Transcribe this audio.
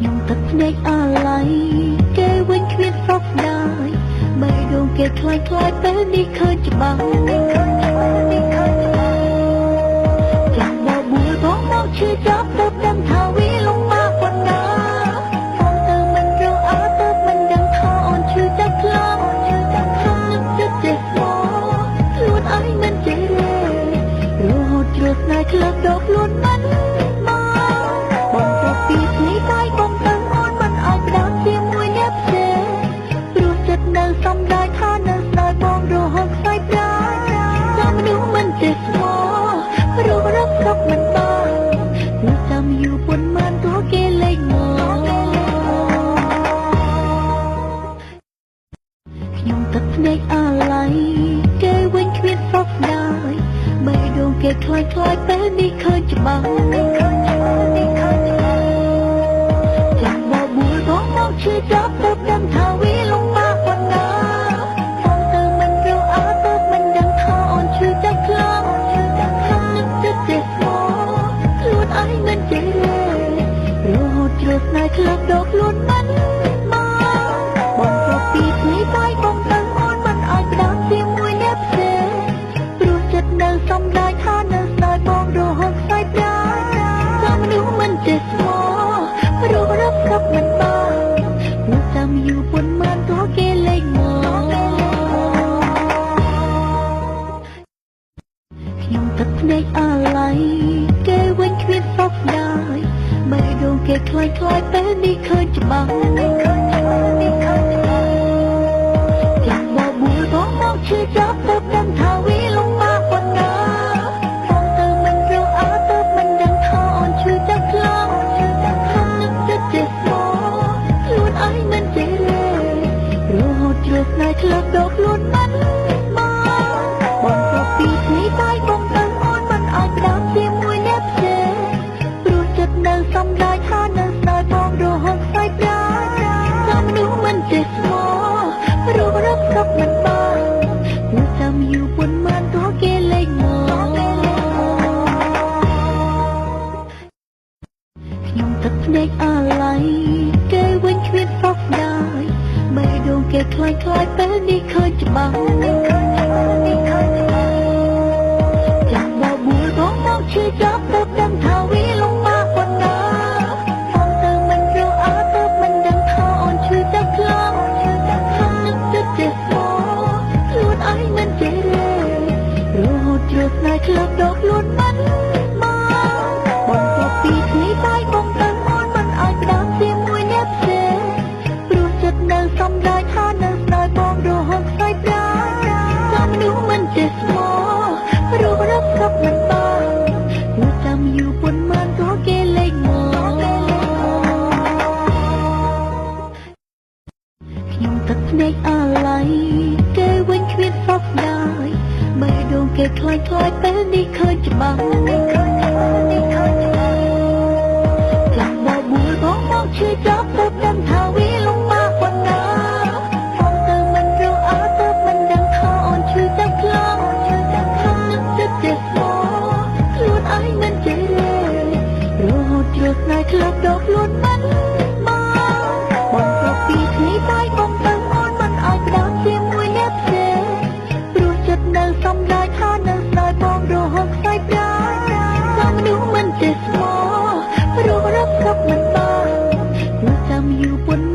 ខ្ញុំទឹកភ្នែកអាឡ័យគេវិញគ្មានសោកស្ដាយបេះដូងគេខ្លាយខ្លាយពេលនេះឃើញច្បាស់ចាំបបួលបងមកឈឺចាប់ទៅដឹងថាវាលំបាកប៉ុណ្ណាផងទៅមិនរកអើទៅមិនដឹងថាអូនឈឺចាប់ខ្លាំងនឹកចិត្តចេះមកខ្លួនឯងមិនចេះរេរហូតជ្រុលស្នេហ៍ក្លឹបដកខ្លួនមិនបងទៅពីនេះតែបងទៅអូនមិនអាចផ្ដោតជាមួយអ្នកផ្សេងព្រោះចិត្តនៅសំដាយថានៅស្ដាយបងរហូតខ្សែប្រាចាំមនុស្សមិនចេះស្មោះរੂរឹកស្រុកមិនបាននៅចាំយូរប៉ុន្មានទោះគេលេងមកខ្ញុំទឹកភ្នែកអាឡ័យគេវិញគ្មានសោកស្ដាយបេះដូងគេខ្លាយខ្លាយពេលនេះឃើញច្បាស់ចាំបបួលបងមកឈឺចាប់ទៅដឹងថាវាលំបាកប៉ុណ្ណាផងទៅមិនរកអើទៅមិនដឹងថាអូនឈឺចាប់ខ្លាំងនឹកចិត្តចេះមកខ្លួនឯងមិនចេះរេរហូតជ្រុលស្នេហ៍ក្លឹបដកខ្លួនមិនបងទៅពីនេះតែបងទៅអូនមិនអាចផ្ដោតជាមួយអ្នកផ្សេងព្រោះចិត្តនៅសំដាយថានៅស្ដាយបងរហូតខ្សែប្រាចាំមនុស្សមិនចេះស្មោះរੂរឹកស្រុកមិនបាននៅចាំយូរប៉ុន្មានទោះគេលេងមកខ្ញុំទឹកភ្នែកអាឡ័យគេវិញគ្មានសោកស្ដាយបេះដូងគេខ្លាយខ្លាយពេលនេះឃើញច្បាស់ចាំបបួលបងមកឈឺចាប់ទៅដឹងថាវាលំបាកប៉ុណ្ណាផងទៅមិនរកអើទៅមិនដឹងថាអូនឈឺចាប់ខ្លាំងនឹកចិត្តចេះមកខ្លួនឯងមិនចេះរេរហូតជ្រុលស្នេហ៍ក្លឹបដកខ្លួនមិនបងទៅពីនេះតែបងទៅអូនមិនអាចផ្ដោតជាមួយអ្នកផ្សេងព្រោះចិត្តនៅសំដាយថានៅស្ដាយបងរហូតខ្សែប្រាចាំមនុស្សមិនចេះស្មោះរੂរឹកស្រុកមិនបាននៅចាំយូរប៉ុន្មានទោះគេលេងមកខ្ញុំទឹកភ្នែកអាឡ័យគេវិញគ្មានសោកស្ដាយបេះដូងគេខ្លាយខ្លាយពេលនេះឃើញច្បាស់ចាំបបួលបងមកឈឺចាប់ទៅដឹងថាវាលំបាកប៉ុណ្ណាផងទៅមិនរកអើទៅមិនដឹងថាអូនឈឺចាប់ខ្លាំងនឹកចិត្តចេះមកខ្លួនឯងមិនចេះរេរហូតជ្រុលស្នេហ៍ក្លឹបដកខ្លួនមិនបងទៅពីនេះតែបងទៅអូនមិនអាចផ្ដោតជាមួយអ្នកផ្សេងព្រោះចិត្តនៅសំដាយថានៅស្ដាយបងរហូតខ្សែប្រាចាំមនុស្សមិនចេះស្មោះរੂរឹកស្រុកមិនបាននៅចាំយូរប៉ុន្មានទោះគេលេងមកខ្ញុំទឹកភ្នែកអាឡ័យគេវិញគ្មានសោកស្ដាយបេះដូងគេខ្លាយខ្លាយពេលនេះឃើញច្បាស់ចាំបបួលបងមកឈឺចាប់ទៅដឹងថាវាលំបាកប៉ុណ្ណាផងទៅមិនរកអើទៅមិនដឹងថាអូនឈឺចាប់ខ្លាំងនឹកចិត្តចេះមកខ្លួនឯងមិនចេះរេរហូតជ្រុលស្នេហ៍ក្លឹបដកខ្លួនមិនបងទៅពីនេះតែបងទៅអូនមិនអាចផ្ដោតជាមួយអ្នកផ្សេងព្រោះចិត្តនៅសំដាយថានៅស្ដាយបងរហូតខ្សែប្រាចាំមនុស្សមិនចេះស្មោះរੂរឹកស្រុកមិនបាននៅចាំយូរប៉ុន្